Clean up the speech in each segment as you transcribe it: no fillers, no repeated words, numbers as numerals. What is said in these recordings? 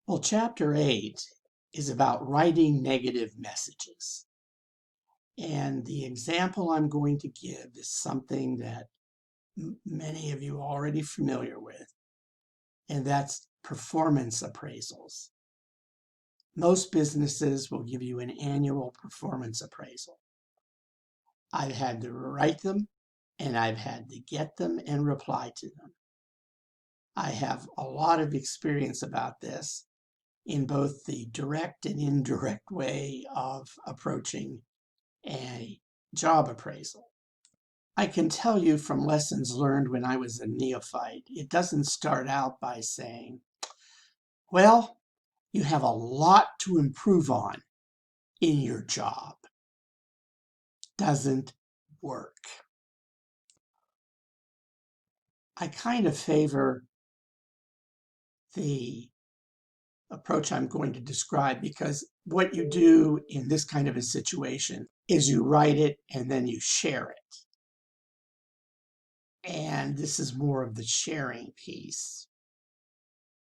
Well, Chapter 8 is about writing negative messages. And the example I'm going to give is something that many of you are already familiar with, and that's performance appraisals. Most businesses will give you an annual performance appraisal. I've had to write them, and I've had to get them and reply to them. I have a lot of experience about this in both the direct and indirect way of approaching a job appraisal. I can tell you from lessons learned when I was a neophyte, it doesn't start out by saying, well, you have a lot to improve on in your job. Doesn't work. I kind of favor the approach I'm going to describe because what you do in this kind of a situation is you write it and then you share it. And this is more of the sharing piece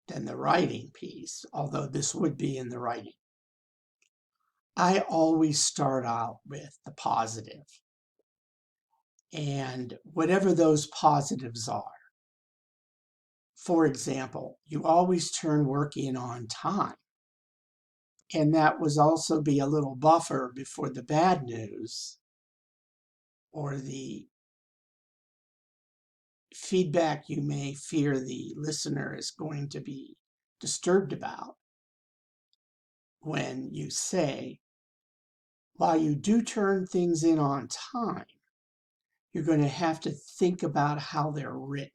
than the writing piece, although this would be in the writing. I always start out with the positive. And whatever those positives are. For example, you always turn work in on time. And that was also be a little buffer before the bad news or the feedback you may fear the listener is going to be disturbed about when you say, while you do turn things in on time, you're going to have to think about how they're written.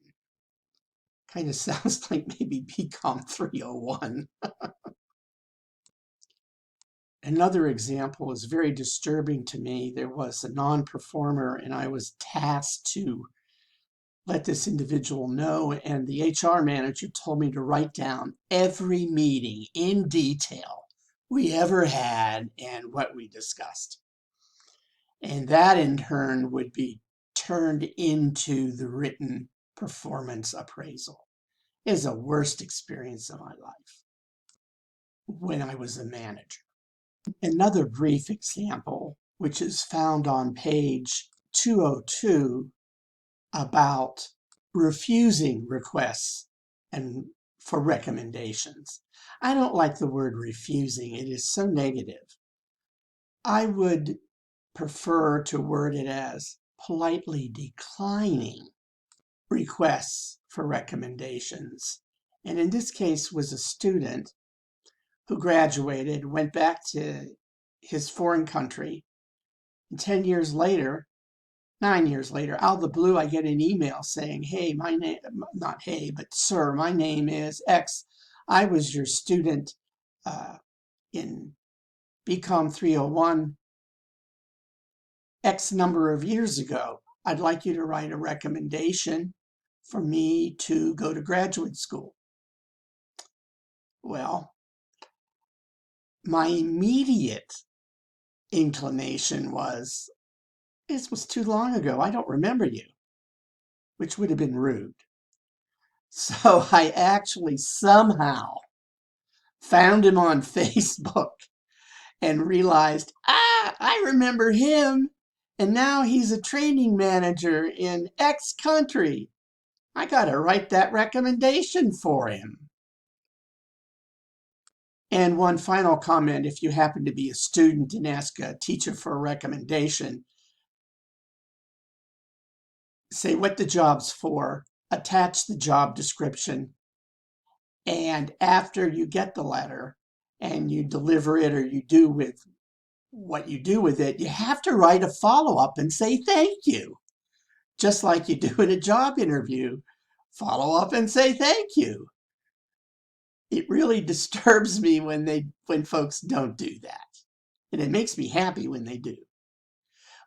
Kind of sounds like maybe BCOM 301. Another example is very disturbing to me. There was a non-performer and I was tasked to let this individual know, and the HR manager told me to write down every meeting in detail we ever had and what we discussed. And that in turn would be turned into the written performance appraisal. It is the worst experience of my life when I was a manager. Another brief example, which is found on page 202, about refusing requests and for recommendations. I don't like the word refusing. It is so negative. I would prefer to word it as politely declining requests for recommendations. And in this case was a student who graduated, went back to his foreign country, and 10 years later, 9 years later, out of the blue, I get an email saying, hey, my name, not hey, but sir, my name is X. I was your student in BCOM 301 X number of years ago. I'd like you to write a recommendation for me to go to graduate school. Well, my immediate inclination was, this was too long ago. I don't remember you, which would have been rude. So I actually somehow found him on Facebook and realized, I remember him. And now he's a training manager in X country. I got to write that recommendation for him. And one final comment, if you happen to be a student and ask a teacher for a recommendation, say what the job's for, attach the job description, and after you get the letter and you deliver it or you do with what you do with it, you have to write a follow-up and say thank you. Just like you do in a job interview, follow up and say thank you. It really disturbs me when folks don't do that. And it makes me happy when they do.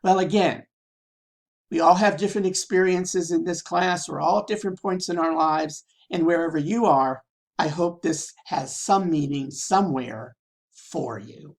Well, again, we all have different experiences in this class. We're all at different points in our lives. And wherever you are, I hope this has some meaning somewhere for you.